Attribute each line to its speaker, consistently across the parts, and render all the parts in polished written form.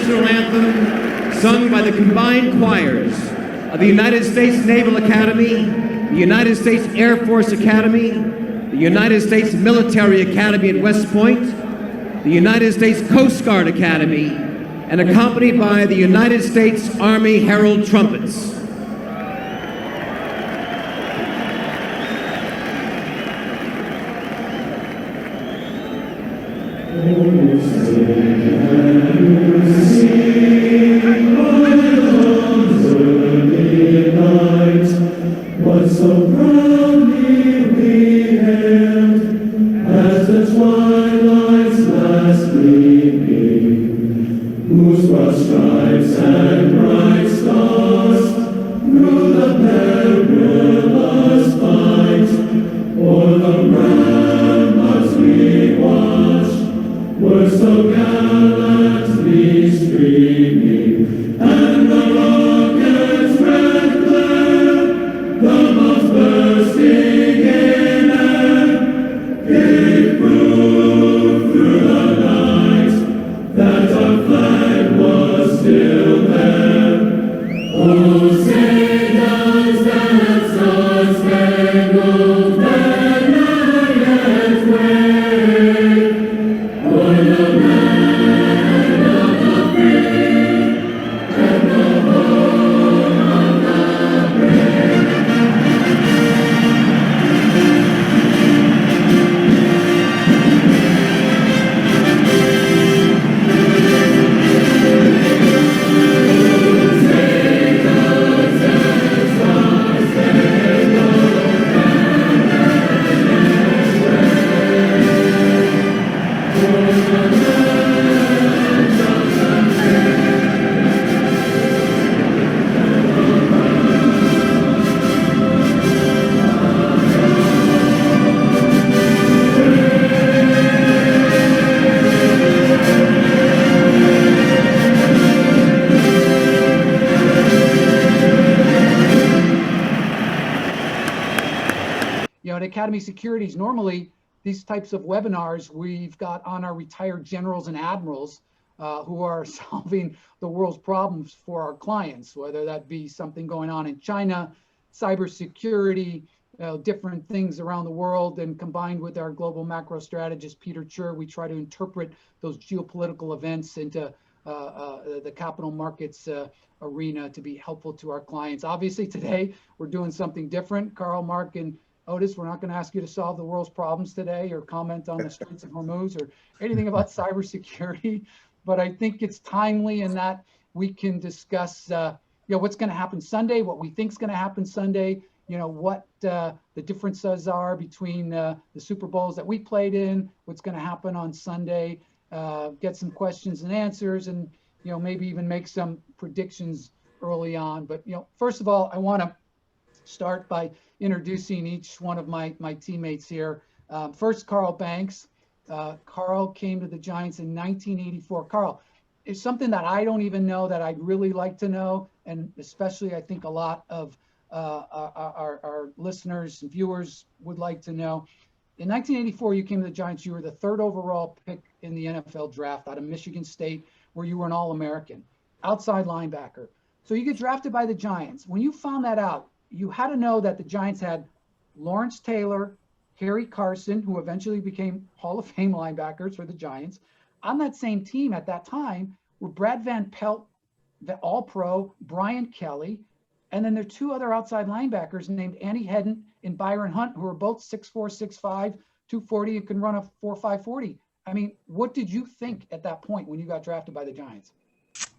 Speaker 1: national anthem sung by the combined choirs of the United States Naval Academy, the United States Air Force Academy, the United States Military Academy at West Point, the United States Coast Guard Academy, and accompanied by the United States Army Herald Trumpets.
Speaker 2: What so proudly we hailed as the twilight's last gleaming, whose broad stripes and bright stars through the perilous fight o'er the ramparts we watched were so gallantly streaming, and the rockets' red glare, the most bursting in air, gave proof through the night that our flag was still there. Oh, say does that star-spangled banner yet wave o'er the land of the free and the home of the brave?
Speaker 3: At Academy Securities, normally these types of webinars we've got on our retired generals and admirals who are solving the world's problems for our clients, whether that be something going on in China, cybersecurity, different things around the world, and combined with our global macro strategist, Peter Chur, we try to interpret those geopolitical events into the capital markets arena to be helpful to our clients. Obviously today we're doing something different. Carl, Mark, and Otis, we're not going to ask you to solve the world's problems today or comment on the Straits of Hormuz or anything about cybersecurity, but I think it's timely in that we can discuss, what's going to happen Sunday, what we think is going to happen Sunday, what the differences are between the Super Bowls that we played in, what's going to happen on Sunday, get some questions and answers, and maybe even make some predictions early on. But first of all, I want to start by introducing each one of my teammates here. First, Carl Banks. Carl came to the Giants in 1984. Carl, it's something that I don't even know that I'd really like to know, and especially I think a lot of our listeners and viewers would like to know. In 1984, you came to the Giants. You were the 3rd overall pick in the NFL draft out of Michigan State, where you were an All-American, outside linebacker. So you get drafted by the Giants. When you found that out, you had to know that the Giants had Lawrence Taylor, Harry Carson, who eventually became Hall of Fame linebackers for the Giants. On that same team at that time were Brad Van Pelt, the All-Pro, Brian Kelly, and then there are 2 other outside linebackers named Andy Hedden and Byron Hunt, who are both 6'4", 6'5", 240, and can run a 4.5 40. I mean, what did you think at that point when you got drafted by the Giants?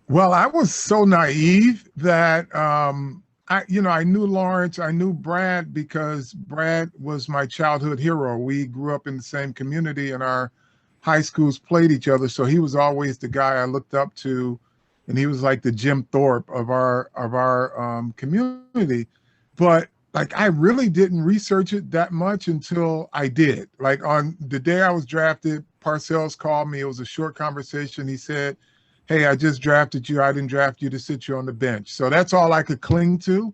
Speaker 4: Well, I was so naive that I knew Lawrence, I knew Brad because Brad was my childhood hero. We grew up in the same community and our high schools played each other. So he was always the guy I looked up to, and he was like the Jim Thorpe of our community. But I really didn't research it that much until I did. Like on the day I was drafted, Parcells called me. It was a short conversation. He said, "Hey, I just drafted you. I didn't draft you to sit you on the bench." So that's all I could cling to.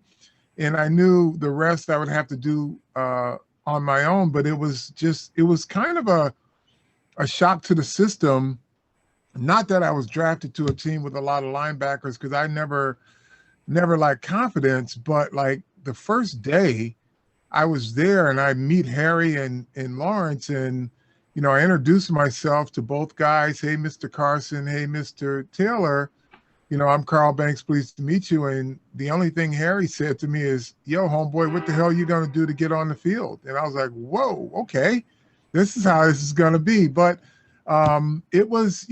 Speaker 4: And I knew the rest I would have to do on my own. But it was kind of a shock to the system Not that I was drafted to a team with a lot of linebackers, because I never like confidence, but like the first day I was there and I meet Harry and Lawrence, and I introduced myself to both guys. Hey, Mr. Carson. Hey, Mr. Taylor. I'm Carl Banks, pleased to meet you. And the only thing Harry said to me is, yo, homeboy, what the hell are you going to do to get on the field? And I was like, whoa, okay, this is how this is going to be. But it was,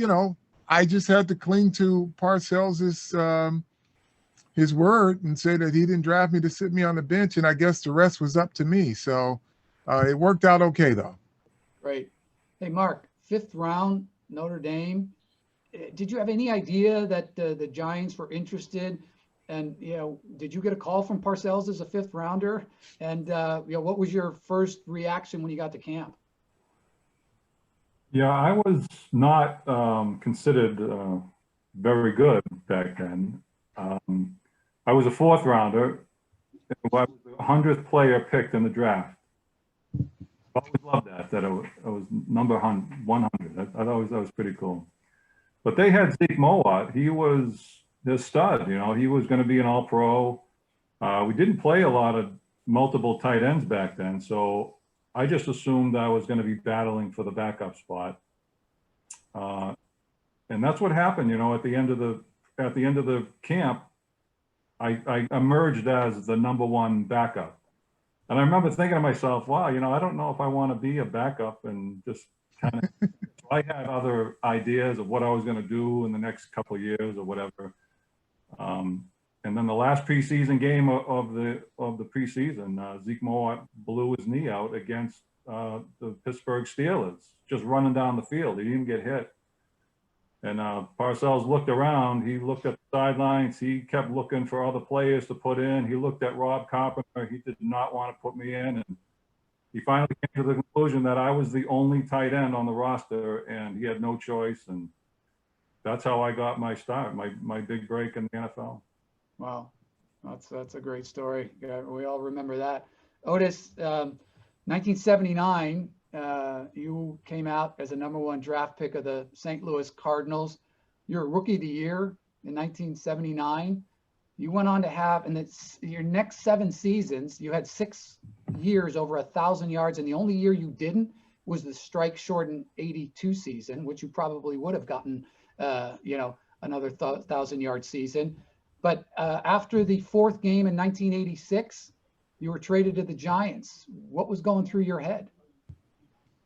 Speaker 4: I just had to cling to Parcells' his word and say that he didn't draft me to sit me on the bench. And I guess the rest was up to me. So it worked out okay, though.
Speaker 3: Great. Hey, Mark, 5th round, Notre Dame. Did you have any idea that the Giants were interested? And, did you get a call from Parcells as a 5th rounder? And, what was your first reaction when you got to camp?
Speaker 5: Yeah, I was not considered very good back then. I was a 4th rounder. I was the 100th player picked in the draft. I always loved that I was number 100. I thought that was pretty cool. But they had Zeke Mowat. He was the stud. He was going to be an all-pro. We didn't play a lot of multiple tight ends back then, so I just assumed I was going to be battling for the backup spot. And that's what happened. At the end of the camp, I emerged as the number 1 backup. And I remember thinking to myself, wow, I don't know if I want to be a backup, and just kind of, I had other ideas of what I was going to do in the next couple of years or whatever. And then the last preseason game of the preseason, Zeke Mowat blew his knee out against the Pittsburgh Steelers, just running down the field. He didn't get hit. And Parcells looked around. He looked at the sidelines. He kept looking for other players to put in. He looked at Rob Carpenter. He did not want to put me in. And he finally came to the conclusion that I was the only tight end on the roster, and he had no choice. And that's how I got my start, my big break in the NFL.
Speaker 3: Wow, that's a great story. Yeah, we all remember that. Otis, 1979, you came out as a number 1 draft pick of the St. Louis Cardinals. You're Rookie of the Year in 1979. You went on to have, in your next 7 seasons, you had 6 years over 1,000 yards, and the only year you didn't was the strike-shortened 82 season, which you probably would have gotten, another 1,000-yard season. But after the 4th game in 1986, you were traded to the Giants. What was going through your head?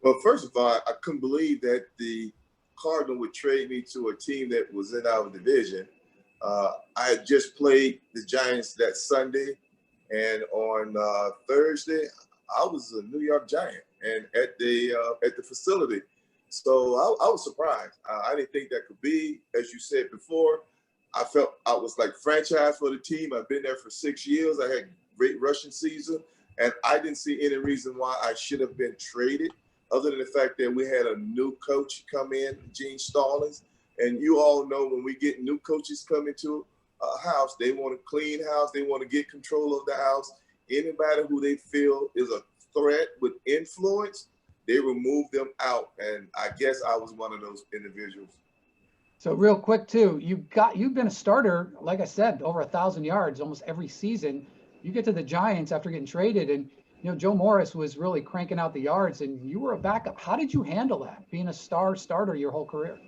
Speaker 2: Well, first of all, I couldn't believe that the Cardinal would trade me to a team that was in our division. I had just played the Giants that Sunday, and on Thursday, I was a New York Giant and at the facility. So I was surprised. I didn't think that could be, as you said before. I felt I was like franchise for the team. I've been there for 6 years. I had great rushing season, and I didn't see any reason why I should have been traded, other than the fact that we had a new coach come in, Gene Stallings. And you all know when we get new coaches come into a house, they want a clean house. They want to get control of the house. Anybody who they feel is a threat with influence, they remove them out. And I guess I was one of those individuals.
Speaker 3: So real quick too, you've been a starter, like I said, over 1,000 yards almost every season. You get to the Giants after getting traded, and Joe Morris was really cranking out the yards, and you were a backup. How did you handle that, being a starter your whole career?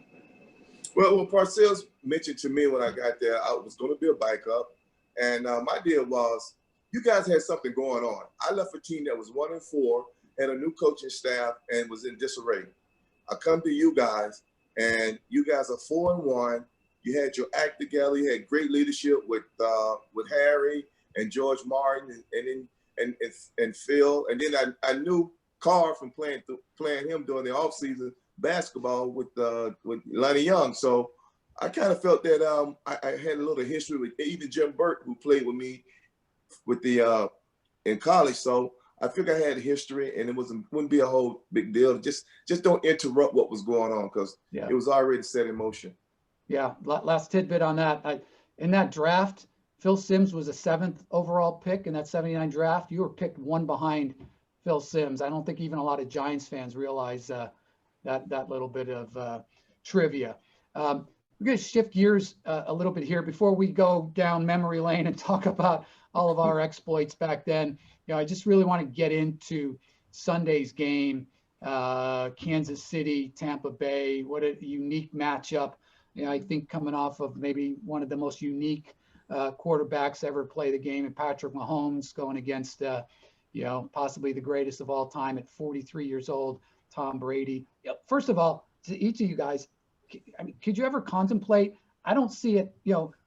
Speaker 2: Well, Parcells mentioned to me when I got there, I was going to be a backup, and my deal was, you guys had something going on. I left a team that was 1-4, had a new coaching staff, and was in disarray. I come to you guys, and you guys are 4-1. You had your act together. You had great leadership with Harry and George Martin, and Phil. And then I knew Carr from playing him during the offseason basketball with Lonnie Young. So I kind of felt that I had a little history with even Jim Burke, who played with me with in college. So I figured I had a history, and it wouldn't be a whole big deal. Just don't interrupt what was going on, because it was already set in motion.
Speaker 3: Yeah, last tidbit on that. In that draft, Phil Simms was a 7th overall pick in that 79 draft. You were picked 1 behind Phil Simms. I don't think even a lot of Giants fans realize that little bit of trivia. We're going to shift gears a little bit here before we go down memory lane and talk about all of our exploits back then. I just really want to get into Sunday's game, Kansas City, Tampa Bay. What a unique matchup. I think coming off of maybe one of the most unique quarterbacks ever play the game, and Patrick Mahomes going against, possibly the greatest of all time at 43 years old, Tom Brady. First of all, to each of you guys, I mean, could you ever contemplate? I don't see it,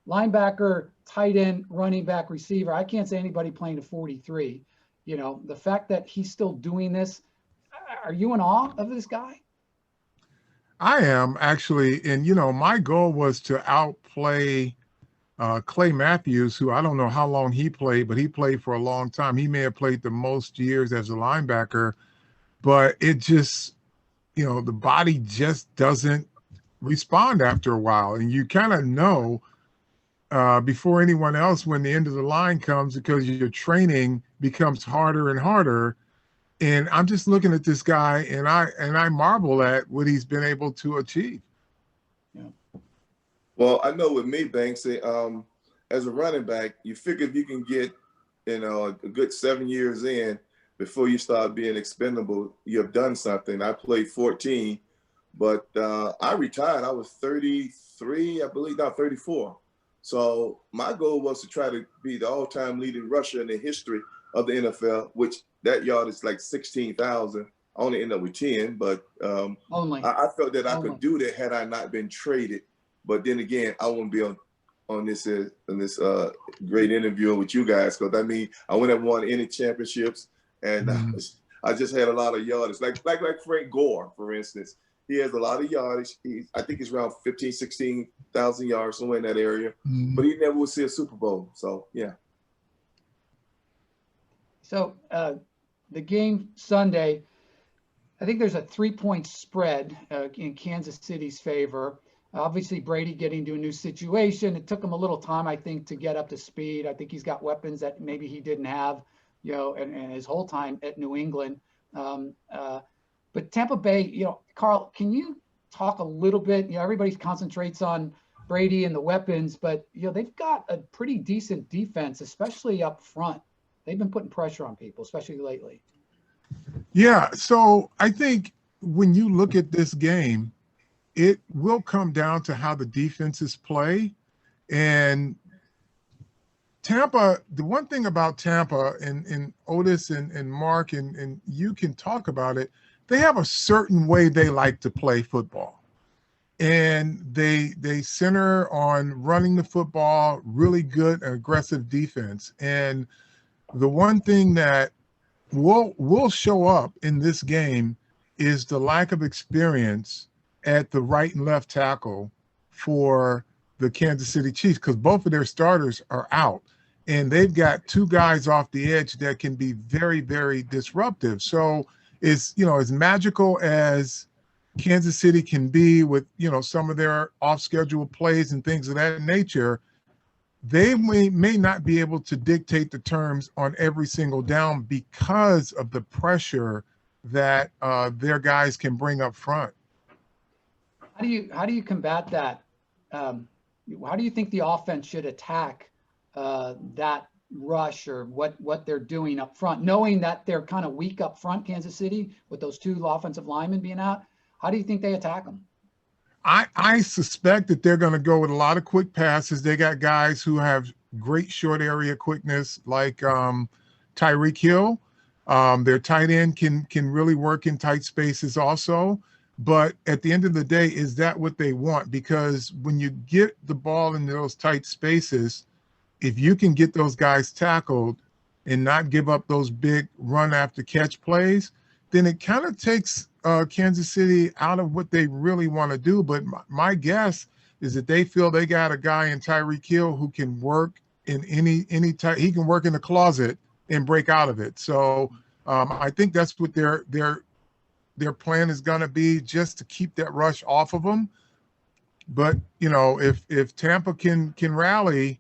Speaker 3: linebacker, tight end, running back, receiver. I can't say anybody playing to 43. The fact that he's still doing this, are you in awe of this guy?
Speaker 4: I am actually. And, my goal was to outplay Clay Matthews, who I don't know how long he played, but he played for a long time. He may have played the most years as a linebacker, but it just, the body just doesn't respond after a while. And you kind of know before anyone else when the end of the line comes, because your training becomes harder and harder. And I'm just looking at this guy and I marvel at what he's been able to achieve.
Speaker 3: Yeah.
Speaker 2: Well, I know with me, Banks, as a running back, you figure if you can get, a good 7 years in before you start being expendable, you have done something. I played 14, but I retired. I was 33, I believe, now 34. So my goal was to try to be the all-time leading rusher in the history of the NFL, which that yard is like 16,000. I only ended up with 10, but I felt that I could do that had I not been traded. But then again, I wouldn't be on this great interview with you guys, because I wouldn't have won any championships, and I just had a lot of yardage. Like Frank Gore, for instance, he has a lot of yardage. I think he's around 15, 16,000 yards, somewhere in that area, but he never would see a Super Bowl. So yeah.
Speaker 3: So the game Sunday, I think there's a 3-point spread in Kansas City's favor. Obviously, Brady getting to a new situation. It took him a little time, I think, to get up to speed. I think he's got weapons that maybe he didn't have, and his whole time at New England. But Tampa Bay, Carl, can you talk a little bit? Everybody concentrates on Brady and the weapons, but they've got a pretty decent defense, especially up front. They've been putting pressure on people, especially lately.
Speaker 4: Yeah, so I think when you look at this game, it will come down to how the defenses play. And Tampa, the one thing about Tampa, and Otis and Mark and you can talk about it, they have a certain way they like to play football. And they center on running the football, really good aggressive defense. And the one thing that will show up in this game is the lack of experience at the right and left tackle for the Kansas City Chiefs, because both of their starters are out. And they've got two guys off the edge that can be very, very disruptive. So it's, as magical as Kansas City can be with, some of their off-schedule plays and things of that nature, they may not be able to dictate the terms on every single down because of the pressure that their guys can bring up front.
Speaker 3: How do you combat that? How do you think the offense should attack that rush, or what they're doing up front, knowing that they're kind of weak up front, Kansas City, with those two offensive linemen being out? How do you think they attack them?
Speaker 4: I suspect that they're going to go with a lot of quick passes. They got guys who have great short area quickness, like Tyreek Hill. Their tight end can really work in tight spaces also. But at the end of the day, is that what they want? Because when you get the ball in those tight spaces, if you can get those guys tackled and not give up those big run after catch plays, then it kind of takes Kansas City out of what they really want to do. But my guess is that they feel they got a guy in Tyreek Hill who can work in any type. He can work in the closet and break out of it. So I think that's what their plan is going to be, just to keep that rush off of them. But if Tampa can rally,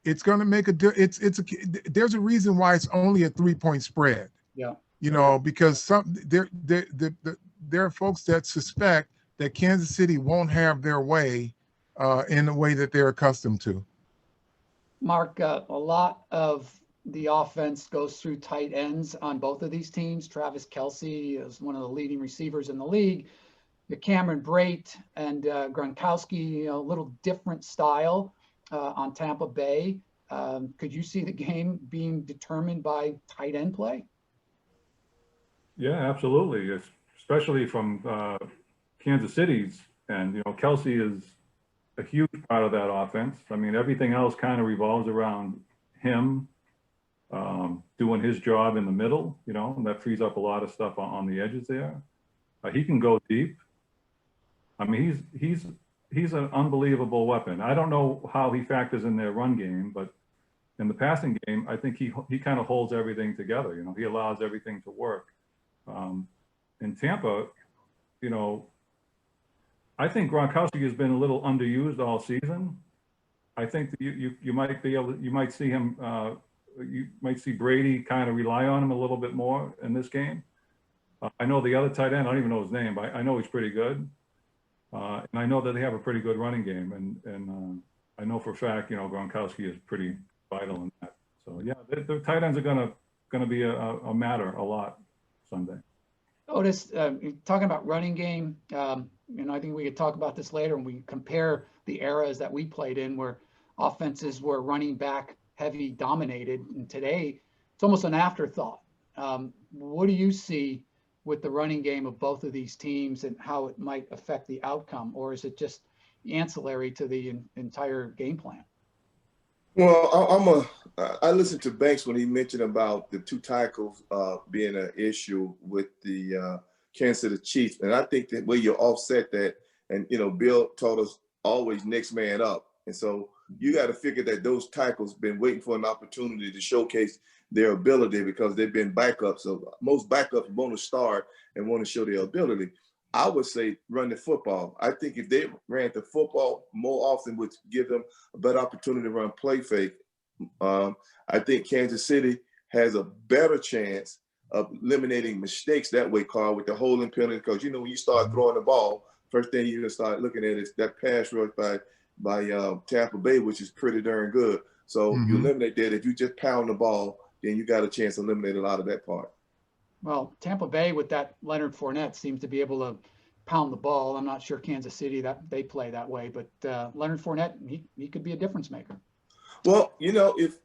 Speaker 4: it's going to make there's a reason why it's only a 3-point spread.
Speaker 3: Yeah.
Speaker 4: Because there are folks that suspect that Kansas City won't have their way in the way that they're accustomed to.
Speaker 3: Mark, a lot of the offense goes through tight ends on both of these teams. Travis Kelce is one of the leading receivers in the league. Cameron Brate and Gronkowski, a little different style on Tampa Bay. Could you see the game being determined by tight end play?
Speaker 5: Yeah, absolutely. Especially from Kansas City's end. Kelsey is a huge part of that offense. I mean, everything else kind of revolves around him doing his job in the middle, and that frees up a lot of stuff on the edges there. He can go deep. I mean, he's an unbelievable weapon. I don't know how he factors in their run game, but in the passing game, I think he kind of holds everything together. He allows everything to work. In Tampa, I think Gronkowski has been a little underused all season. I think that you might see him, you might see Brady kind of rely on him a little bit more in this game. I know the other tight end, I don't even know his name, but I know he's pretty good. And I know that they have a pretty good running game, and I know for a fact, Gronkowski is pretty vital in that. So yeah, the tight ends are gonna be a matter a lot Sunday.
Speaker 3: Otis, talking about running game, I think we could talk about this later when we compare the eras that we played in where offenses were running back heavy dominated, and today it's almost an afterthought. What do you see with the running game of both of these teams and how it might affect the outcome, or is it just ancillary to the entire game plan?
Speaker 2: Well, I listened to Banks when he mentioned about the two tackles being an issue with the Kansas City Chiefs, and I think that way you offset that, and Bill told us always next man up, and so you got to figure that those tackles been waiting for an opportunity to showcase their ability because they've been backups. So most backups want to start and want to show their ability. I would say run the football. I think if they ran the football more often, would give them a better opportunity to run play fake. I think Kansas City has a better chance of eliminating mistakes that way, Carl, with the holding penalty. Because when you start throwing the ball, first thing you're gonna start looking at is that pass rush by Tampa Bay, which is pretty darn good. So you eliminate that. If you just pound the ball, then you got a chance to eliminate a lot of that part.
Speaker 3: Well, Tampa Bay with that Leonard Fournette seems to be able to pound the ball. I'm not sure Kansas City that they play that way, but Leonard Fournette, he could be a difference maker.
Speaker 2: Well, if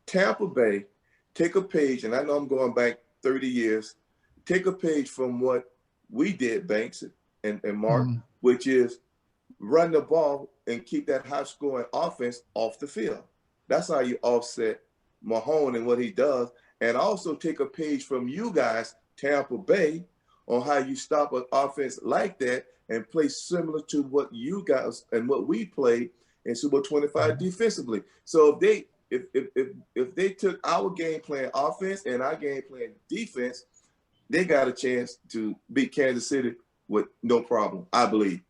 Speaker 2: Tampa Bay take a page, and I know I'm going back 30 years, take a page from what we did, Banks and Mark, which is run the ball and keep that high-scoring offense off the field. That's how you offset Mahone and what he does, and also take a page from you guys, Tampa Bay, on how you stop an offense like that and play similar to what you guys and what we played in Super Bowl 25 defensively. So if they took our game plan offense and our game plan defense, they got a chance to beat Kansas City with no problem, I believe.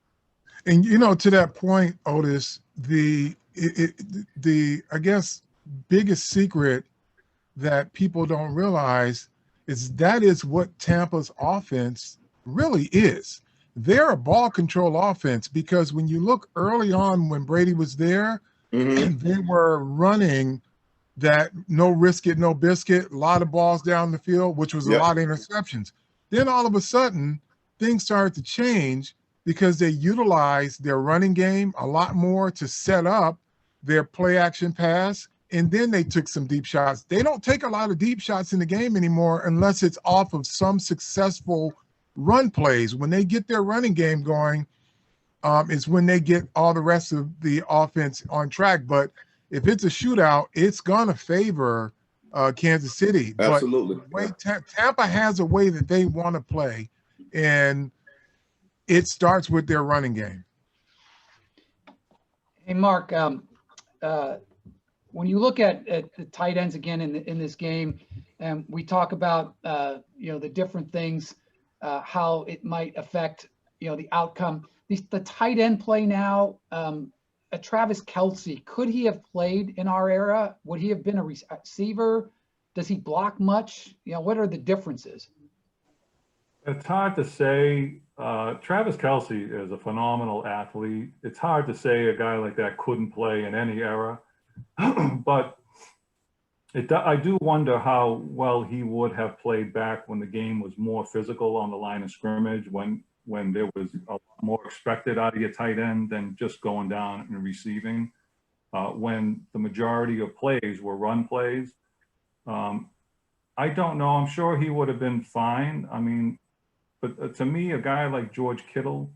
Speaker 4: And to that point, Otis, the I guess biggest secret that people don't realize is that is what Tampa's offense really is. They're a ball control offense because when you look early on when Brady was there, they were running that no risk it, no biscuit, a lot of balls down the field, which was a lot of interceptions. Then all of a sudden, things started to change because they utilized their running game a lot more to set up their play action pass. And then they took some deep shots. They don't take a lot of deep shots in the game anymore unless it's off of some successful run plays. When they get their running game going, is when they get all the rest of the offense on track. But if it's a shootout, it's going to favor Kansas City.
Speaker 2: Absolutely.
Speaker 4: But Tampa has a way that they want to play, and it starts with their running game.
Speaker 3: Hey, Mark, when you look at the tight ends again in this game, and we talk about the different things, how it might affect the outcome. The tight end play now. Travis Kelce, could he have played in our era? Would he have been a receiver? Does he block much? What are the differences?
Speaker 5: It's hard to say. Travis Kelce is a phenomenal athlete. It's hard to say a guy like that couldn't play in any era, but I do wonder how well he would have played back when the game was more physical on the line of scrimmage, when there was a lot more expected out of your tight end than just going down and receiving, when the majority of plays were run plays. I don't know. I'm sure he would have been fine. I mean, but to me, a guy like George Kittle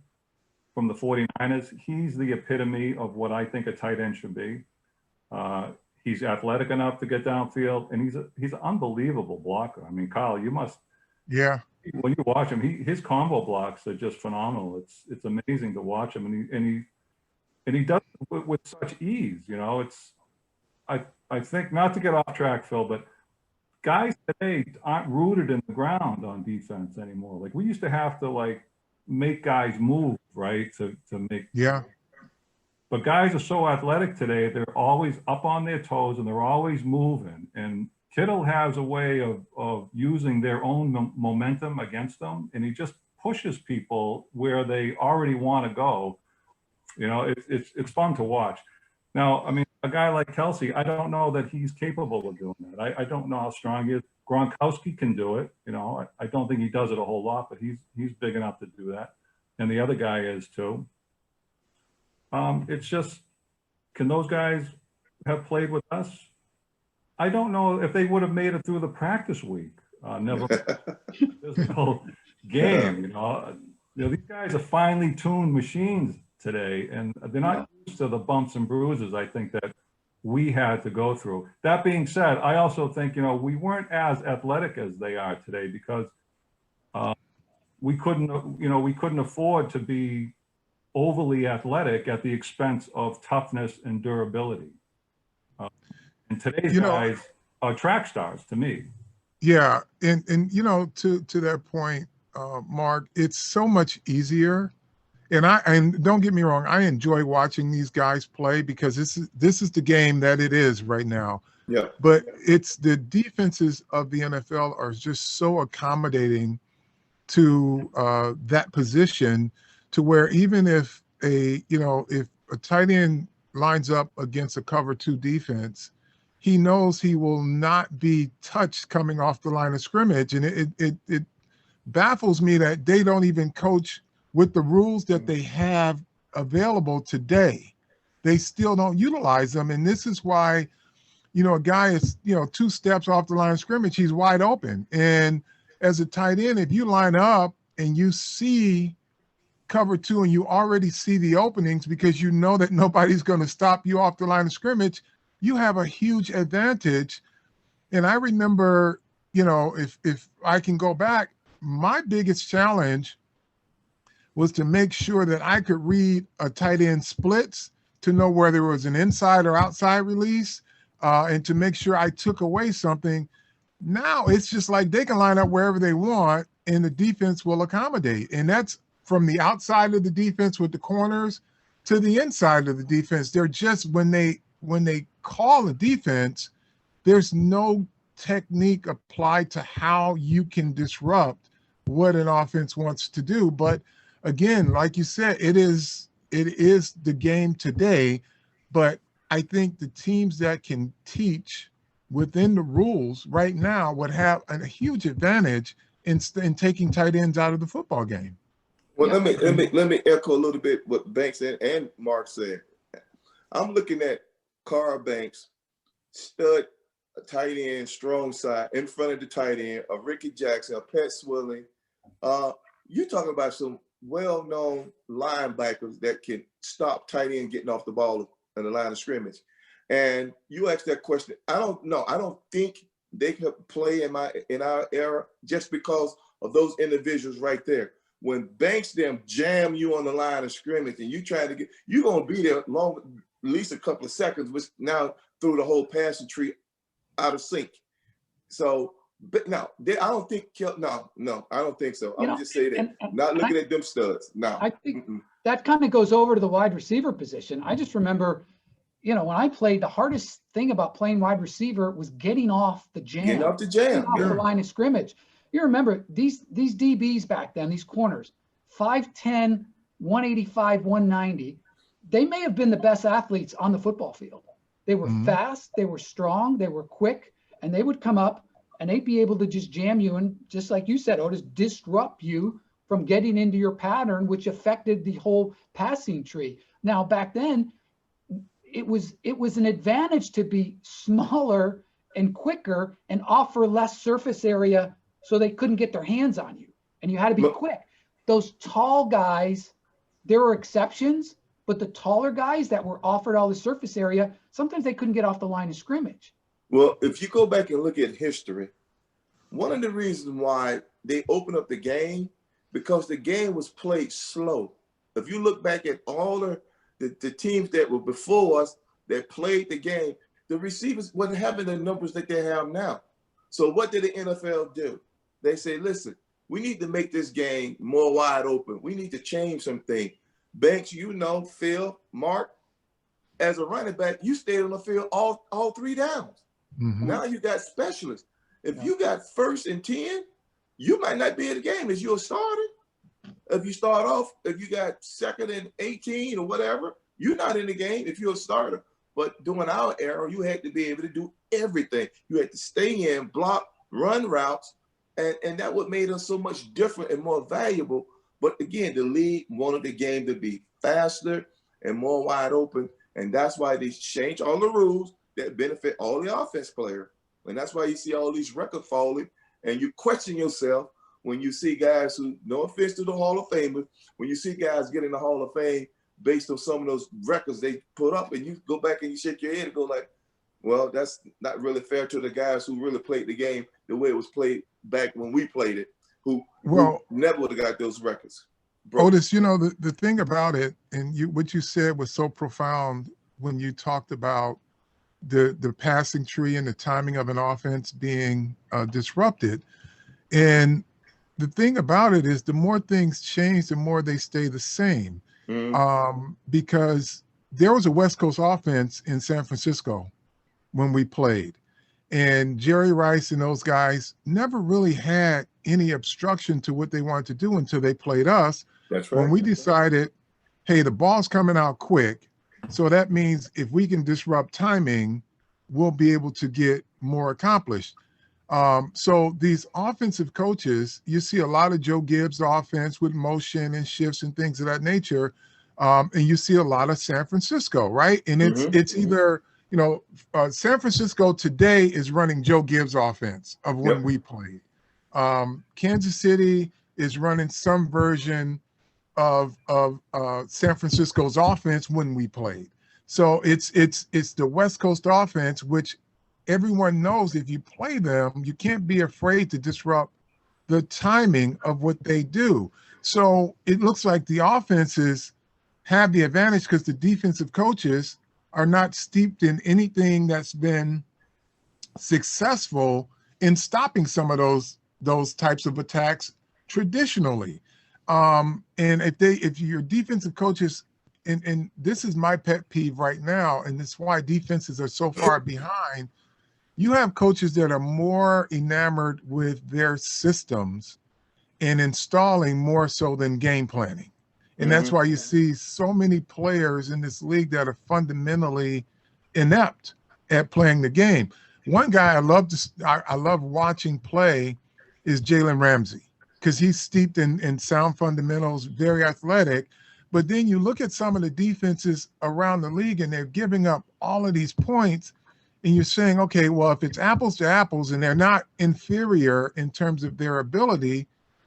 Speaker 5: from the 49ers, he's the epitome of what I think a tight end should be. He's athletic enough to get downfield, and he's an unbelievable blocker. I mean, Kyle, you must,
Speaker 4: Yeah.
Speaker 5: when you watch him, his combo blocks are just phenomenal. It's amazing to watch him, and he does it with such ease. You know, I think, not to get off track, Phil, but guys today aren't rooted in the ground on defense anymore. Like, we used to have to like make guys move, right, to make.
Speaker 4: Yeah.
Speaker 5: But guys are so athletic today, they're always up on their toes and they're always moving. And Kittle has a way of using their own momentum against them, and he just pushes people where they already want to go. You know, it's fun to watch. Now, I mean, a guy like Kelce, I don't know that he's capable of doing that. I don't know how strong he is. Gronkowski can do it. You know, I don't think he does it a whole lot, but he's big enough to do that. And the other guy is too. It's just, can those guys have played with us? I don't know if they would have made it through the practice week. Never physical game. You know, these guys are finely tuned machines today, and they're not used to the bumps and bruises, I think, that we had to go through. That being said, I also think, you know, we weren't as athletic as they are today because we couldn't afford to be overly athletic at the expense of toughness and durability. And today's guys are track stars to me.
Speaker 4: Yeah, and you know, to that point, Mark, it's so much easier. And don't get me wrong, I enjoy watching these guys play because this is the game that it is right now.
Speaker 2: Yeah.
Speaker 4: But it's the defenses of the NFL are just so accommodating to that position, to where even if a tight end lines up against a cover 2 defense, he knows he will not be touched coming off the line of scrimmage. And it baffles me that they don't even coach with the rules that they have available today. They still don't utilize them. And this is why, you know, a guy is, 2 steps off the line of scrimmage, he's wide open. And as a tight end, if you line up and you see cover 2 and you already see the openings because you know that nobody's going to stop you off the line of scrimmage, you have a huge advantage. And I remember, you know, if I can go back, my biggest challenge was to make sure that I could read a tight end splits to know whether it was an inside or outside release, and to make sure I took away something. Now it's just like they can line up wherever they want and the defense will accommodate. And that's from the outside of the defense with the corners to the inside of the defense. They're just, when they call a defense, there's no technique applied to how you can disrupt what an offense wants to do. But again, like you said, it is the game today, but I think the teams that can teach within the rules right now would have a huge advantage in taking tight ends out of the football game.
Speaker 2: Well, let me echo a little bit what Banks and Mark said. I'm looking at Carl Banks, stud, a tight end, strong side, in front of the tight end, a Ricky Jackson, a Pat Swilling. You're talking about some well-known linebackers that can stop tight end getting off the ball in the line of scrimmage. And you asked that question. I don't know. I don't think they can play in our era just because of those individuals right there. When Banks them jam you on the line of scrimmage and you try to you're gonna be there long, at least a couple of seconds, which now threw the whole passing tree out of sync. So, but no, I don't think. No, I don't think so. I'm just saying that. Not looking at them studs. No,
Speaker 3: I think that kind of goes over to the wide receiver position. I just remember, when I played, the hardest thing about playing wide receiver was getting off the jam.
Speaker 2: Getting off the jam.
Speaker 3: Off the line of scrimmage. You remember these DBs back then, these corners, 5'10", 185, 190. They may have been the best athletes on the football field. They were fast, they were strong, they were quick, and they would come up and they'd be able to just jam you and, just like you said, Otis, disrupt you from getting into your pattern, which affected the whole passing tree. Now, back then, it was an advantage to be smaller and quicker and offer less surface area so they couldn't get their hands on you. And you had to be quick. Those tall guys, there were exceptions, but the taller guys that were offered all the surface area, sometimes they couldn't get off the line of scrimmage.
Speaker 2: Well, if you go back and look at history, one of the reasons why they opened up the game, because the game was played slow. If you look back at all the teams that were before us that played the game, the receivers wasn't having the numbers that they have now. So what did the NFL do? They say, listen, we need to make this game more wide open. We need to change something. Banks, Phil, Mark, as a running back, you stayed on the field all 3 downs. Now you got specialists. If you got 1st and 10, you might not be in the game as you're a starter. If you start off, if you got 2nd and 18 or whatever, you're not in the game if you're a starter. But during our era, you had to be able to do everything. You had to stay in, block, run routes, and that what made us so much different and more valuable. But again, the league wanted the game to be faster and more wide open, and that's why they changed all the rules that benefit all the offense players. And that's why you see all these records falling, and you question yourself when you see guys who, no offense to the Hall of Famers, when you see guys get in the Hall of Fame based on some of those records they put up, and you go back and you shake your head and go like, well, that's not really fair to the guys who really played the game the way it was played back when we played it, who never would have got those records.
Speaker 4: Otis, the thing about it, and what you said was so profound when you talked about the passing tree and the timing of an offense being disrupted. And the thing about it is the more things change, the more they stay the same. Because there was a West Coast offense in San Francisco when we played. And Jerry Rice and those guys never really had any obstruction to what they wanted to do until they played us.
Speaker 2: That's right.
Speaker 4: When we decided, hey, the ball's coming out quick. So that means if we can disrupt timing, we'll be able to get more accomplished. So these offensive coaches, you see a lot of Joe Gibbs offense with motion and shifts and things of that nature. And you see a lot of San Francisco, right? And it's either, San Francisco today is running Joe Gibbs offense of when we played. Kansas City is running some version of San Francisco's offense when we played. So it's the West Coast offense, which everyone knows if you play them, you can't be afraid to disrupt the timing of what they do. So it looks like the offenses have the advantage because the defensive coaches are not steeped in anything that's been successful in stopping some of those types of attacks traditionally. And if your defensive coaches, and this is my pet peeve right now, and this is why defenses are so far behind, you have coaches that are more enamored with their systems and installing more so than game planning. And that's why you see so many players in this league that are fundamentally inept at playing the game. One guy I love watching play is Jalen Ramsey, because he's steeped in sound fundamentals, very athletic. But then you look at some of the defenses around the league and they're giving up all of these points, and you're saying, okay, well, if it's apples to apples and they're not inferior in terms of their ability,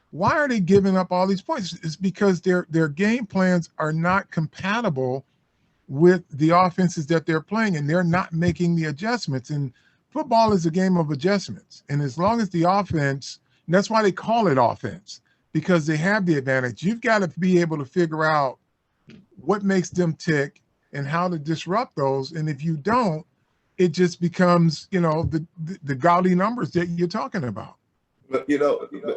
Speaker 4: why are they giving up all these points? It's because their game plans are not compatible with the offenses that they're playing, and they're not making the adjustments. And football is a game of adjustments. And as long as the offense, and that's why they call it offense, because they have the advantage. You've got to be able to figure out what makes them tick and how to disrupt those. And if you don't, it just becomes, the gaudy numbers that you're talking about.
Speaker 2: But,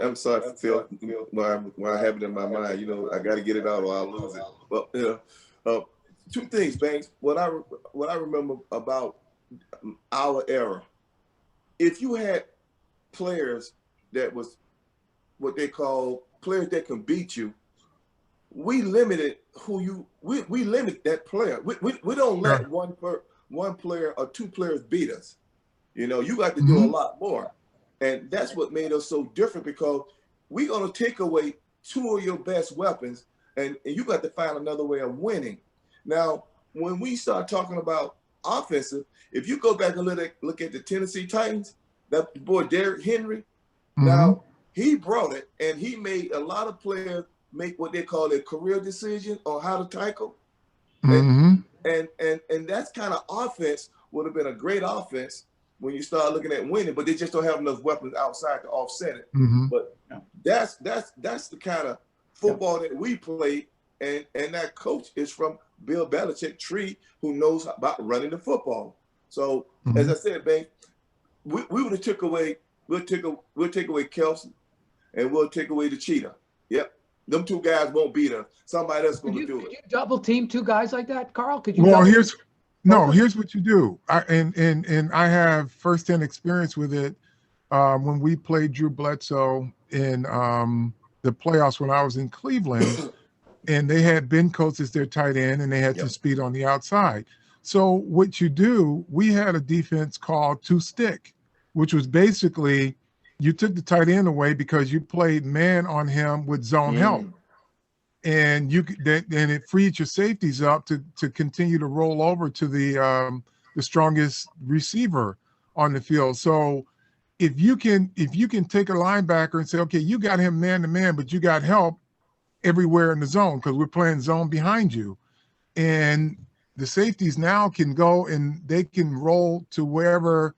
Speaker 2: I'm sorry, Phil, when I have it in my mind, I got to get it out or I'll lose it. But, two things, Banks. What I remember about our era, if you had players that was what they call players that can beat you, we limited we limit that player. We don't let one player or two players beat us. You know, you got to do a lot more. And that's what made us so different, because we're going to take away two of your best weapons, and you got to find another way of winning. Now, when we start talking about offensive, if you go back and look at the Tennessee Titans, that boy Derrick Henry, now he brought it, and he made a lot of players make what they call a career decision on how to tackle. And that's kind of offense would have been a great offense when you start looking at winning, but they just don't have enough weapons outside to offset it. But that's the kind of football that we play, and that coach is from Bill Belichick tree, who knows about running the football. So as I said, Bank, we would have took away, we'll take away Kelce, and we'll take away the cheetah. Yep. Them two guys won't beat us. Somebody else going to do it.
Speaker 3: Could you double team two guys like that, Carl? Could you?
Speaker 4: Well, here's what you do. And I have firsthand experience with it. When we played Drew Bledsoe in the playoffs when I was in Cleveland, and they had Ben Coates as their tight end, and they had some speed on the outside. So what you do, we had a defense called two-stick, which was basically you took the tight end away because you played man on him with zone help. And it freed your safeties up to continue to roll over to the strongest receiver on the field. So if you can take a linebacker and say, okay, you got him man to man, but you got help everywhere in the zone because we're playing zone behind you, and the safeties now can go and they can roll to wherever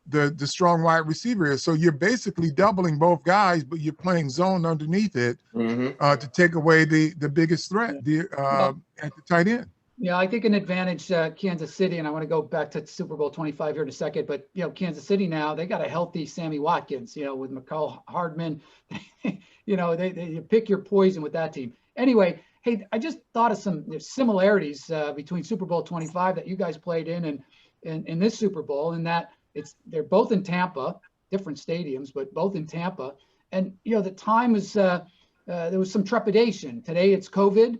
Speaker 4: the strong wide receiver is. So you're basically doubling both guys, but you're playing zone underneath it to take away the biggest threat at the tight end.
Speaker 3: Yeah, I think an advantage Kansas City, and I want to go back to Super Bowl 25 here in a second, but Kansas City now, they got a healthy Sammy Watkins, with McCall Hardman. They pick your poison with that team. Anyway, hey, I just thought of some similarities between Super Bowl 25 that you guys played in and in this Super Bowl, in that they're both in Tampa, different stadiums, but both in Tampa. And the time was there was some trepidation. Today it's COVID.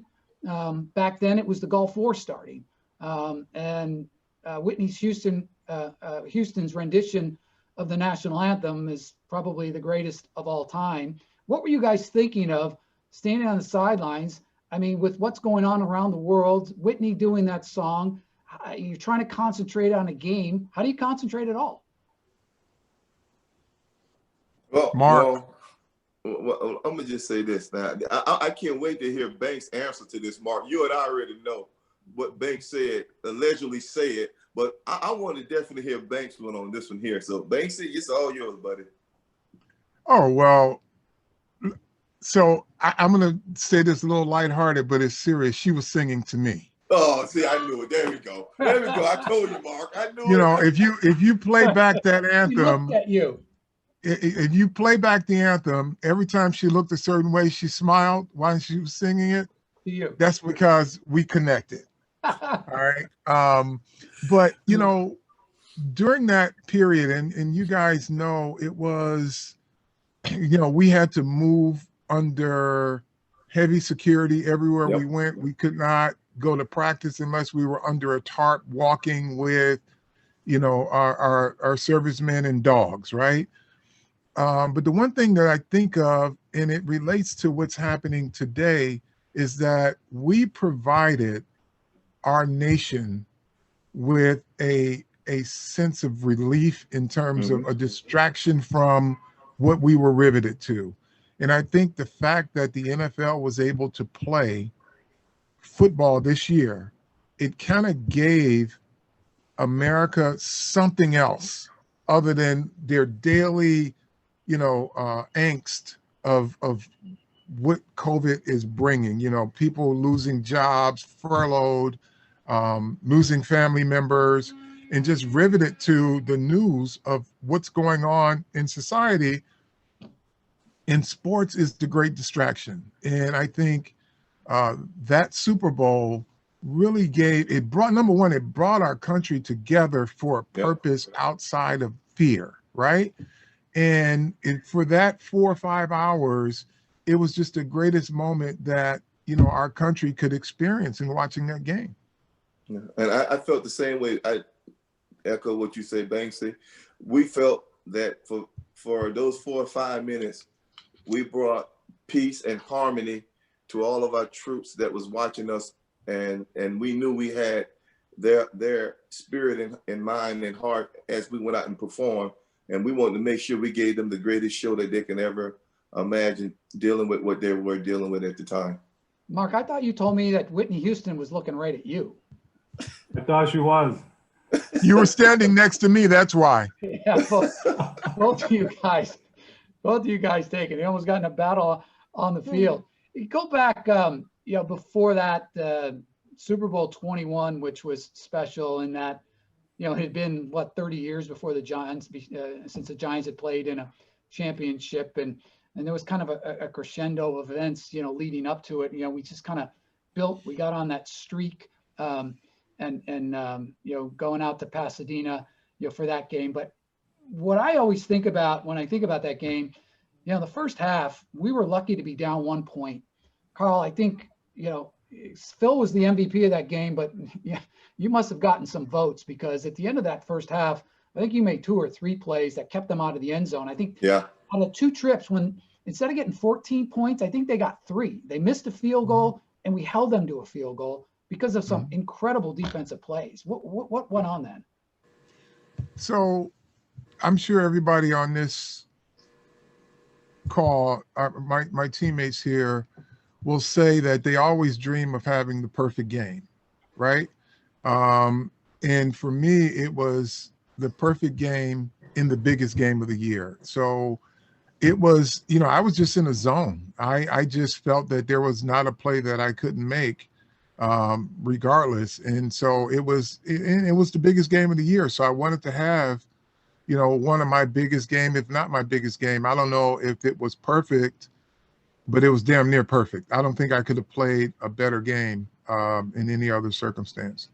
Speaker 3: Back then it was the Gulf War starting, and Whitney Houston's rendition of the national anthem is probably the greatest of all time. What were you guys thinking of standing on the sidelines? I mean, with what's going on around the world, Whitney doing that song, you're trying to concentrate on a game. How do you concentrate at all?
Speaker 2: Well,
Speaker 4: Mark.
Speaker 2: Well, I'm gonna just say this now. I can't wait to hear Banks' answer to this, Mark. You and I already know what Banks said, allegedly said, but I want to definitely hear Banks' one on this one here. So Banks, it's all yours, buddy.
Speaker 4: Oh, well, so I'm gonna say this a little lighthearted, but it's serious. She was singing to me.
Speaker 2: Oh, see, I knew it. There we go. There we go. I told you, Mark. I knew it.
Speaker 4: If you play back that anthem,
Speaker 3: She looked at you.
Speaker 4: If you play back the anthem, every time she looked a certain way, she smiled while she was singing it.
Speaker 3: To you.
Speaker 4: That's because we connected. All right. But during that period, and you guys know, it was, we had to move under heavy security everywhere we went. We could not go to practice unless we were under a tarp walking with, our servicemen and dogs, right? But the one thing that I think of, and it relates to what's happening today, is that we provided our nation with a sense of relief in terms of a distraction from what we were riveted to. And I think the fact that the NFL was able to play football this year, it kind of gave America something else other than their daily angst of what COVID is bringing, people losing jobs, furloughed, losing family members, and just riveted to the news of what's going on in society. And sports is the great distraction. And I think that Super Bowl really brought our country together for a purpose outside of fear, right? And for that 4 or 5 hours, it was just the greatest moment that, our country could experience in watching that game.
Speaker 2: Yeah. And I felt the same way. I echo what you say, Banksy. We felt that for those 4 or 5 minutes, we brought peace and harmony to all of our troops that was watching us, and we knew we had their spirit and mind and heart as we went out and performed, and we wanted to make sure we gave them the greatest show that they can ever imagine, dealing with what they were dealing with at the time.
Speaker 3: Mark, I thought you told me that Whitney Houston was looking right at you.
Speaker 5: I thought she was.
Speaker 4: You were standing next to me, that's why.
Speaker 3: Yeah, both of you guys taking. They almost got in a battle on the field. You go back, before that Super Bowl 21, which was special in that, it had been 30 years before the Giants, since the Giants had played in a championship, and there was kind of a crescendo of events, leading up to it. We just kind of we got on that streak, and going out to Pasadena, for that game. But what I always think about when I think about that game, the first half, we were lucky to be down 1 point. Carl, I think, Phil was the MVP of that game, but you must have gotten some votes, because at the end of that first half, I think you made 2 or 3 plays that kept them out of the end zone. I think on the 2 trips, when instead of getting 14 points, I think they got 3. They missed a field goal, and we held them to a field goal because of some incredible defensive plays. What went on then?
Speaker 4: So I'm sure everybody on this call, my teammates here, will say that they always dream of having the perfect game, right? And for me, it was the perfect game in the biggest game of the year. So it was, I was just in a zone. I just felt that there was not a play that I couldn't make, regardless. And so it was the biggest game of the year. So I wanted to have, one of my biggest game, if not my biggest game. I don't know if it was perfect, but it was damn near perfect. I don't think I could have played a better game in any other circumstance.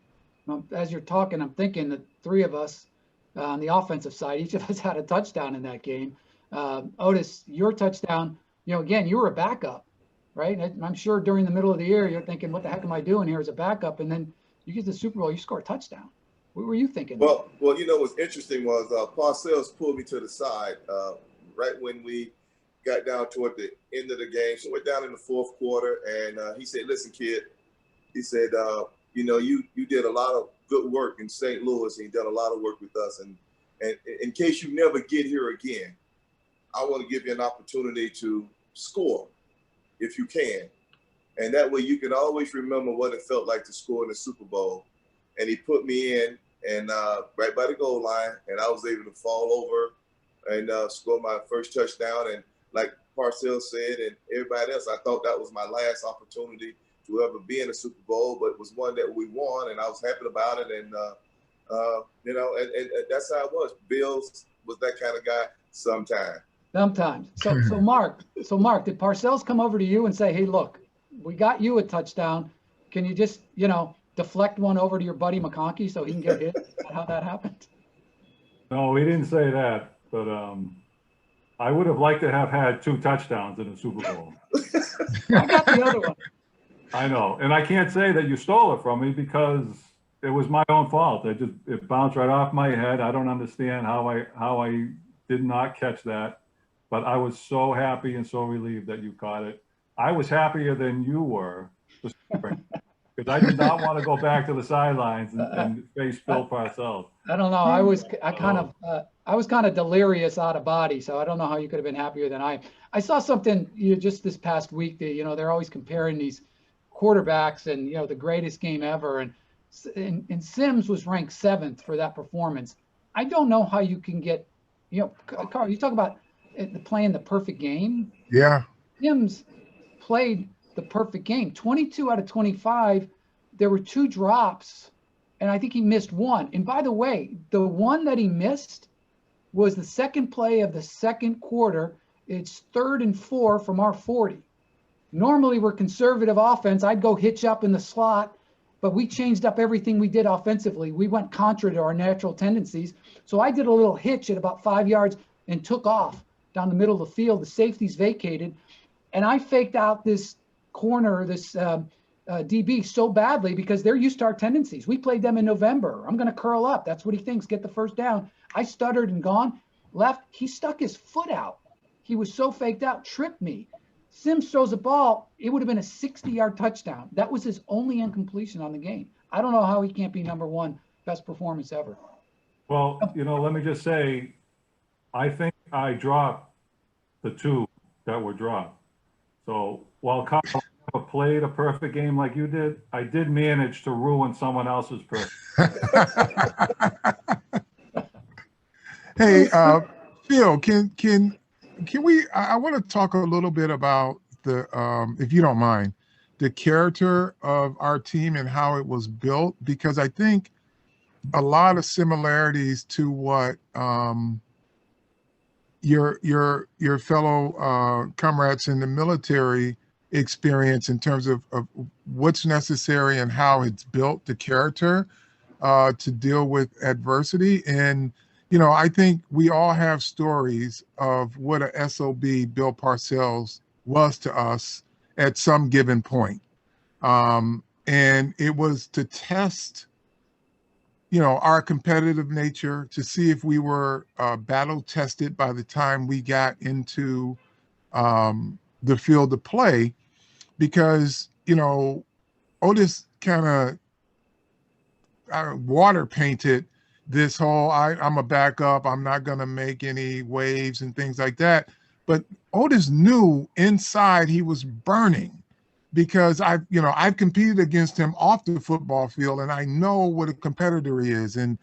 Speaker 3: Well, as you're talking, I'm thinking the 3 of us on the offensive side, each of us had a touchdown in that game. Otis, your touchdown, again, you were a backup, right? I'm sure during the middle of the year, you're thinking, what the heck am I doing here as a backup? And then you get to the Super Bowl, you score a touchdown. What were you thinking?
Speaker 2: Well, what's interesting was Parcells pulled me to the side right when we got down toward the end of the game. So we're down in the 4th quarter, and he said, "Listen, kid," he said, you did a lot of good work in St. Louis, and you done a lot of work with us. And in case you never get here again, I want to give you an opportunity to score if you can. And that way you can always remember what it felt like to score in the Super Bowl. And he put me in and right by the goal line, and I was able to fall over and score my first touchdown. And like Parcells said, and everybody else, I thought that was my last opportunity to ever be in a Super Bowl, but it was one that we won, and I was happy about it. And and that's how it was. Bills was that kind of guy sometimes.
Speaker 3: So Mark, did Parcells come over to you and say, "Hey, look, we got you a touchdown. Can you just, deflect one over to your buddy McConkey so he can get hit?" Is that how that happened?
Speaker 5: No, he didn't say that, but I would have liked to have had 2 touchdowns in the Super Bowl.
Speaker 3: I got the other one.
Speaker 5: I know, and I can't say that you stole it from me because it was my own fault. It bounced right off my head. I don't understand how I did not catch that, but I was so happy and so relieved that you caught it. I was happier than you were, because I did not want to go back to the sidelines and face Bill Parcells.
Speaker 3: I don't know. I was kind of delirious out of body, so I don't know how you could have been happier than I. I saw something just this past week that they're always comparing these quarterbacks and the greatest game ever, and Sims was ranked 7th for that performance. I don't know how you can get, Carl, you talk about playing the perfect game.
Speaker 4: Yeah.
Speaker 3: Sims played the perfect game. 22 out of 25, there were 2 drops, and I think he missed 1. And by the way, the one that he missed was the second play of the second quarter. It's 3rd and 4 from our 40. Normally we're conservative offense. I'd go hitch up in the slot, but we changed up everything we did offensively. We went contra to our natural tendencies. So I did a little hitch at about 5 yards, and took off down the middle of the field. The safeties vacated, and I faked out this corner, this DB so badly because they're used to our tendencies. We played them in November. I'm going to curl up. That's what he thinks. Get the first down. I stuttered and gone left. He stuck his foot out. He was so faked out, tripped me. Sims throws a ball. It would have been a 60-yard touchdown. That was his only incompletion on the game. I don't know how he can't be number one best performance ever.
Speaker 5: Well, let me just say, I think I dropped the two that were dropped. So while Kyle never played a perfect game like you did, I did manage to ruin someone else's perfect.
Speaker 4: Hey, Phil, can we? I want to talk a little bit about the, if you don't mind, the character of our team and how it was built, because I think a lot of similarities to what your fellow comrades in the military experience in terms of what's necessary and how it's built the character to deal with adversity. And I think we all have stories of what a SOB Bill Parcells was to us at some given point. And it was to test, our competitive nature, to see if we were battle tested by the time we got into the field of play, because, Otis kind of water painted this whole, I'm a backup, I'm not going to make any waves and things like that. But Otis knew inside he was burning, because I've competed against him off the football field, and I know what a competitor he is. And,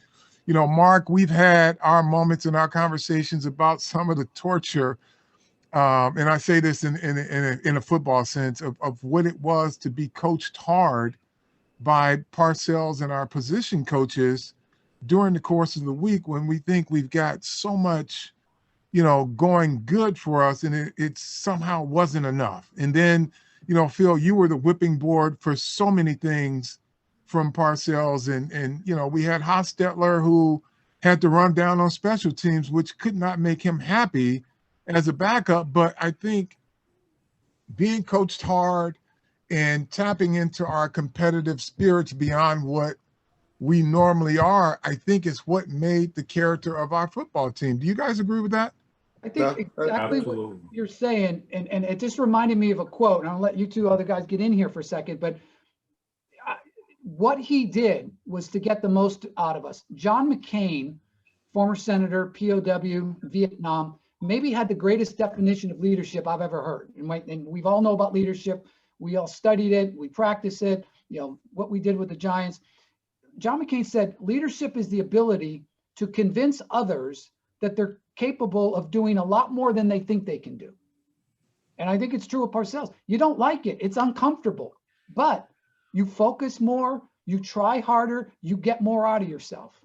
Speaker 4: Mark, we've had our moments in our conversations about some of the torture, and I say this in a football sense, of what it was to be coached hard by Parcells and our position coaches during the course of the week, when we think we've got so much, going good for us, and it somehow wasn't enough. And then, Phil, you were the whipping board for so many things from Parcells, and we had Hostetler, who had to run down on special teams, which could not make him happy as a backup. But I think being coached hard and tapping into our competitive spirits beyond what we normally are, I think is what made the character of our football team. Do you guys agree with that?
Speaker 3: I think exactly
Speaker 5: Absolutely.
Speaker 3: what you're saying, and it just reminded me of a quote, and I'll let you two other guys get in here for a second, but what he did was to get the most out of us. John McCain, former senator, POW, Vietnam, maybe had the greatest definition of leadership I've ever heard. And we've all know about leadership. We all studied it. We practice it. What we did with the Giants. John McCain said, leadership is the ability to convince others that they're capable of doing a lot more than they think they can do. And I think it's true of Parcells. You don't like it. It's uncomfortable, but you focus more, you try harder, you get more out of yourself.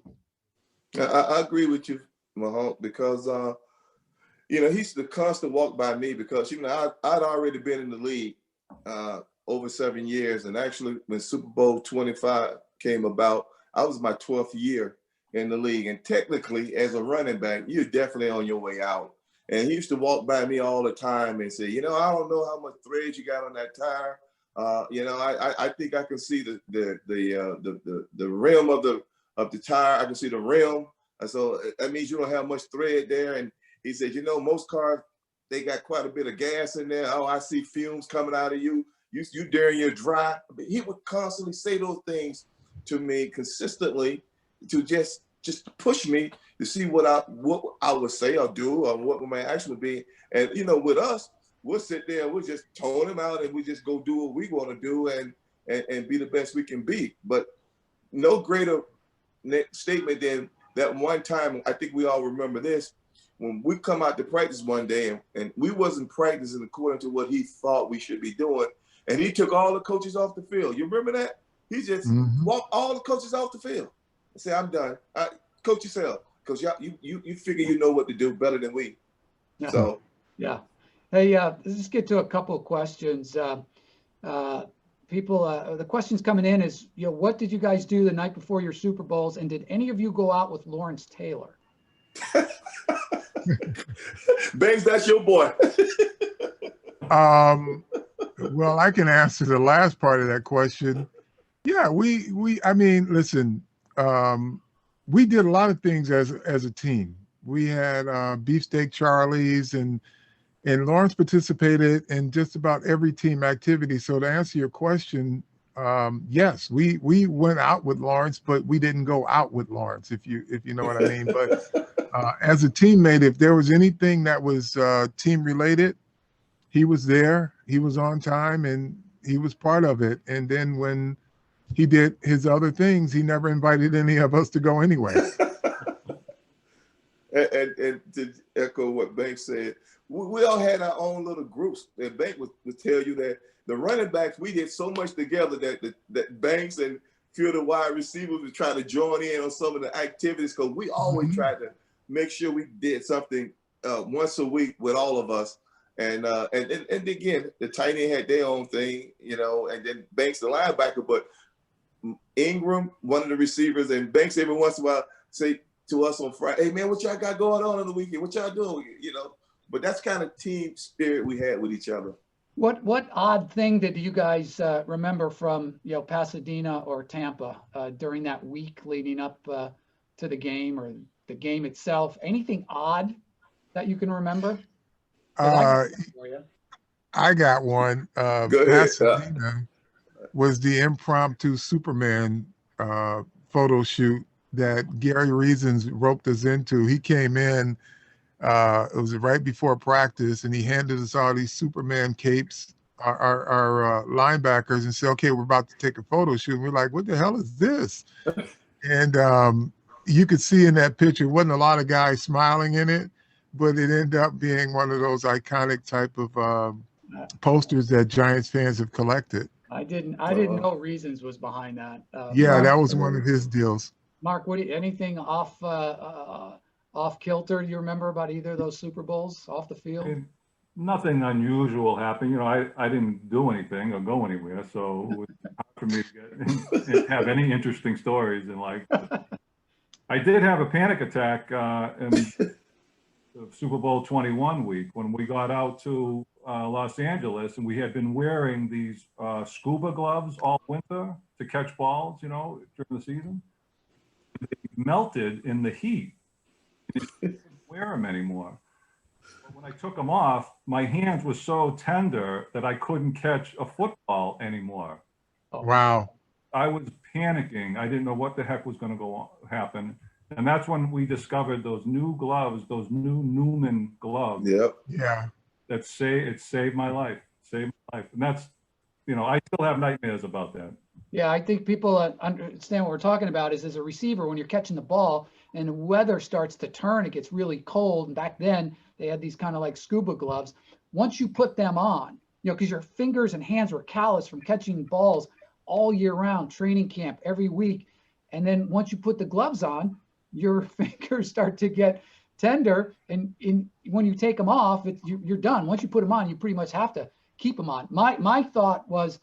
Speaker 2: I agree with you, Mahonk, because, he's the constant walk by me, because, I'd already been in the league over 7 years. And actually, when Super Bowl 25 came about, I was my 12th year in the league. And technically, as a running back, you're definitely on your way out. And he used to walk by me all the time and say, I don't know how much thread you got on that tire. I think I can see the rim of the tire. I can see the rim. And so that means you don't have much thread there. And he said, most cars, they got quite a bit of gas in there. Oh, I see fumes coming out of you. You during your drive. But he would constantly say those things to me consistently, to just push me to see what I would say or do, or what my action would be. And with us, we'll sit there and we'll just tone him out, and we just go do what we want to do and be the best we can be. But no greater statement than that one time. I think we all remember this, when we come out to practice one day and we wasn't practicing according to what he thought we should be doing, and he took all the coaches off the field. You remember that? He just walked all the coaches off the field and said, "I'm done. Coach yourself, because you figure you know what to do better than we."
Speaker 3: Yeah.
Speaker 2: So
Speaker 3: yeah. Hey, let's just get to a couple of questions. People, the questions coming in is, what did you guys do the night before your Super Bowls, and did any of you go out with Lawrence Taylor?
Speaker 2: Banks, that's your boy.
Speaker 4: Well, I can answer the last part of that question. Yeah, I mean, listen, we did a lot of things as a team. We had Beefsteak Charlies, and Lawrence participated in just about every team activity. So to answer your question, yes, we went out with Lawrence, but we didn't go out with Lawrence, if you know what I mean. But as a teammate, if there was anything that was team related, he was there, he was on time, and he was part of it. And then when he did his other things, he never invited any of us to go anyway.
Speaker 2: And to echo what Banks said, we all had our own little groups. And Banks would tell you that the running backs, we did so much together that Banks and a few of the wide receivers would try to join in on some of the activities, because we always tried to make sure we did something once a week with all of us. And again, the tight end had their own thing, and then Banks, the linebacker, but Ingram, one of the receivers, and Banks every once in a while say to us on Friday, "Hey man, what y'all got going on the weekend? What y'all doing?" But that's kind of team spirit we had with each other.
Speaker 3: What odd thing did you guys remember from Pasadena or Tampa during that week leading up to the game or the game itself? Anything odd that you can remember?
Speaker 4: I got one. Pasadena was the impromptu Superman photo shoot that Gary Reasons roped us into. He came in, it was right before practice, and he handed us all these Superman capes, our linebackers, and said, "Okay, we're about to take a photo shoot." And we're like, "What the hell is this?" And you could see in that picture, wasn't a lot of guys smiling in it, but it ended up being one of those iconic type of posters that Giants fans have collected.
Speaker 3: I didn't know Reasons was behind that.
Speaker 4: Yeah,
Speaker 3: Mark,
Speaker 4: that was one of his deals.
Speaker 3: Mark, anything off kilter? Do you remember about either of those Super Bowls off the field?
Speaker 5: Nothing unusual happened. I didn't do anything or go anywhere, so it was hard for me to have any interesting stories. And I did have a panic attack in the Super Bowl 21 week when we got out to Los Angeles, and we had been wearing these scuba gloves all winter to catch balls, during the season. They melted in the heat. You couldn't wear them anymore. But when I took them off, my hands were so tender that I couldn't catch a football anymore.
Speaker 4: Wow.
Speaker 5: I was panicking. I didn't know what the heck was going to happen. And that's when we discovered those new gloves, those new Newman gloves.
Speaker 2: Yep.
Speaker 4: Yeah.
Speaker 5: It saved my life. And that's, I still have nightmares about that.
Speaker 3: Yeah, I think people understand what we're talking about is as a receiver, when you're catching the ball and the weather starts to turn, it gets really cold. And back then they had these kind of like scuba gloves. Once you put them on, because your fingers and hands were calloused from catching balls all year round, training camp every week. And then once you put the gloves on, your fingers start to get tender. And when you take them off, you're done. Once you put them on, you pretty much have to keep them on. My thought was,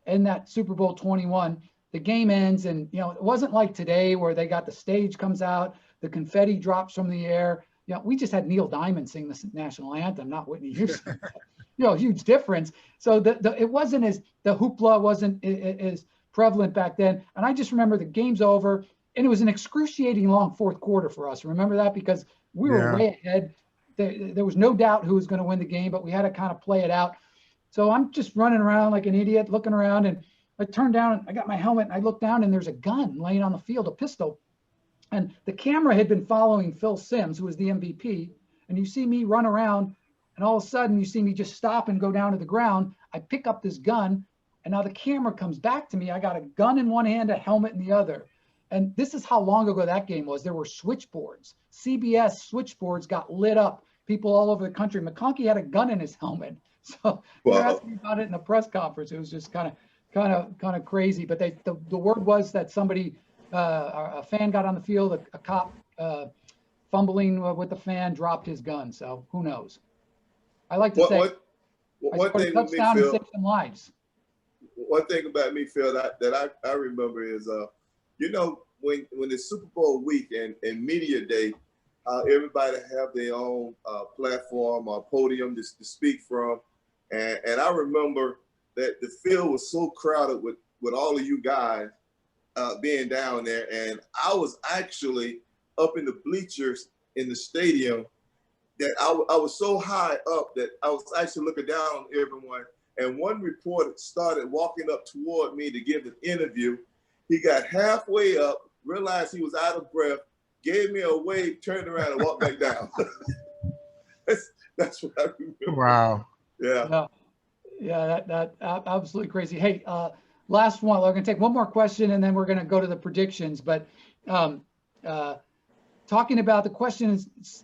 Speaker 3: in that Super Bowl 21, the game ends, and it wasn't like today where they got the stage comes out, the confetti drops from the air. We just had Neil Diamond sing the national anthem, not Whitney Houston. Huge difference. So it wasn't as the hoopla wasn't as prevalent back then. And I just remember the game's over, and it was an excruciating long fourth quarter for us. Remember that? Because we were way ahead. There was no doubt who was going to win the game, but we had to kind of play it out. So I'm just running around like an idiot, looking around, and I turned down, and I got my helmet, and I looked down, and there's a gun laying on the field, a pistol. And the camera had been following Phil Simms, who was the MVP. And you see me run around, and all of a sudden you see me just stop and go down to the ground. I pick up this gun, and now the camera comes back to me. I got a gun in one hand, a helmet in the other. And this is how long ago that game was. There were switchboards. CBS switchboards got lit up. People all over the country. McConkey had a gun in his helmet. So they were asking about it in the press conference. It was just kind of crazy. But the word was that somebody, a fan got on the field, a cop fumbling with the fan, dropped his gun. So who knows? I like to say,
Speaker 2: one thing
Speaker 3: a touchdown and saved some lives.
Speaker 2: One thing about me, Phil, that I remember is, when the Super Bowl week and media day, everybody have their own platform or podium to speak from. And I remember that the field was so crowded with all of you guys being down there. And I was actually up in the bleachers in the stadium that I was so high up that I was actually looking down on everyone. And one reporter started walking up toward me to give an interview. He got halfway up, realized he was out of breath, gave me a wave, turned around and walked back down. That's what I remember.
Speaker 4: Wow.
Speaker 2: Yeah.
Speaker 3: Yeah, that absolutely crazy. Hey, last one. We're going to take one more question and then we're going to go to the predictions. But talking about the question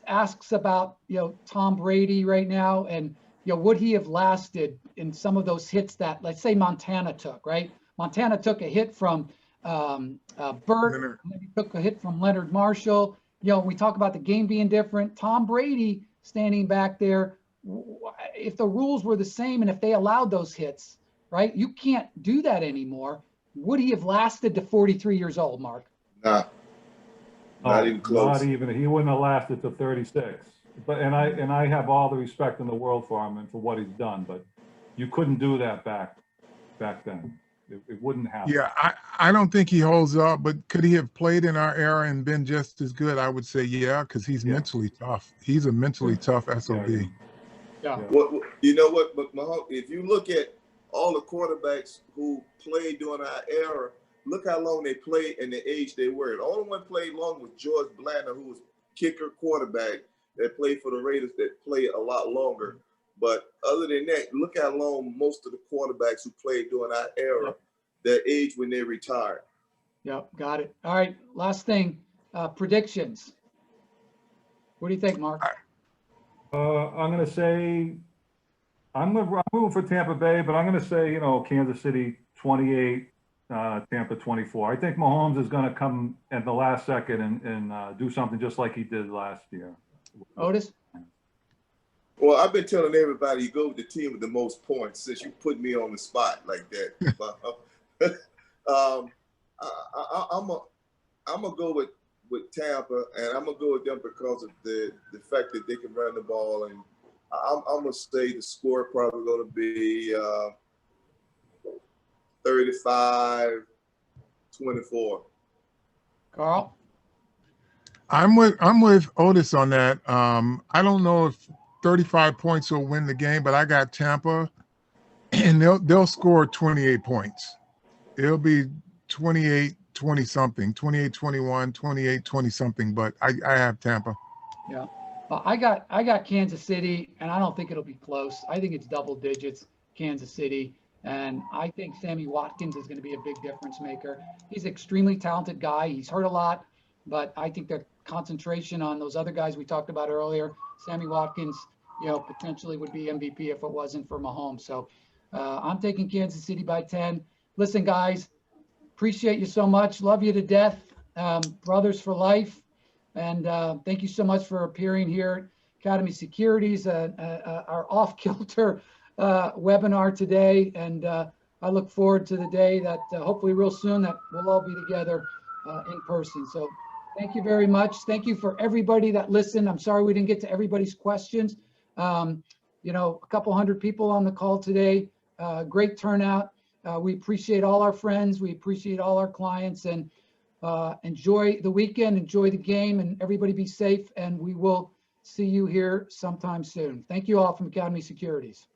Speaker 3: asks about, Tom Brady right now, and, would he have lasted in some of those hits that, let's say, Montana took, right? Montana took a hit from Burt, and then he took a hit from Leonard Marshall. We talk about the game being different. Tom Brady standing back there, if the rules were the same and if they allowed those hits, right? You can't do that anymore. Would he have lasted to 43 years old, Mark?
Speaker 2: Nah. Not even close.
Speaker 5: Not even. He wouldn't have lasted to 36. But and I have all the respect in the world for him and for what he's done. But you couldn't do that back then. It wouldn't happen.
Speaker 4: Yeah, I don't think he holds up, but could he have played in our era and been just as good? I would say yeah, because he's mentally tough. He's a mentally tough SOB.
Speaker 3: Yeah.
Speaker 2: Well, you know what, Mahomes, if you look at all the quarterbacks who played during our era, look how long they played and the age they were. The only one played long was George Blanda, who was kicker quarterback that played for the Raiders that played a lot longer. But other than that, look how long most of the quarterbacks who played during our era, their age when they retired.
Speaker 3: Yep, got it. All right, last thing, predictions. What do you think, Mark?
Speaker 5: I'm going to say I'm moving for Tampa Bay, but I'm going to say Kansas City 28, Tampa 24. I think Mahomes is going to come at the last second and do something just like he did last year.
Speaker 3: Otis?
Speaker 2: Well, I've been telling everybody you go with the team with the most points since you put me on the spot like that. I'm gonna go with Tampa, and I'm gonna go with them because of the fact that they can run the ball, and I'm gonna say the score probably gonna be 35-24.
Speaker 3: Carl?
Speaker 4: I'm with Otis on that. I don't know if 35 points will win the game, but I got Tampa, and they'll score 28 points. It'll be 28-20 something, 28-21, 28-20 something, but I have Tampa.
Speaker 3: Yeah. I got Kansas City, and I don't think it'll be close. I think it's double digits, Kansas City, and I think Sammy Watkins is going to be a big difference maker. He's an extremely talented guy. He's hurt a lot, but I think the concentration on those other guys we talked about earlier, Sammy Watkins, potentially would be MVP if it wasn't for Mahomes. So I'm taking Kansas City by 10. Listen, guys, appreciate you so much. Love you to death. Brothers for life. And thank you so much for appearing here at Academy Securities, our off-kilter webinar today. And I look forward to the day that hopefully real soon that we'll all be together in person. So thank you very much. Thank you for everybody that listened. I'm sorry we didn't get to everybody's questions. A couple hundred people on the call today. Great turnout. We appreciate all our friends. We appreciate all our clients, and enjoy the weekend, enjoy the game, and everybody be safe. And we will see you here sometime soon. Thank you all from Academy Securities.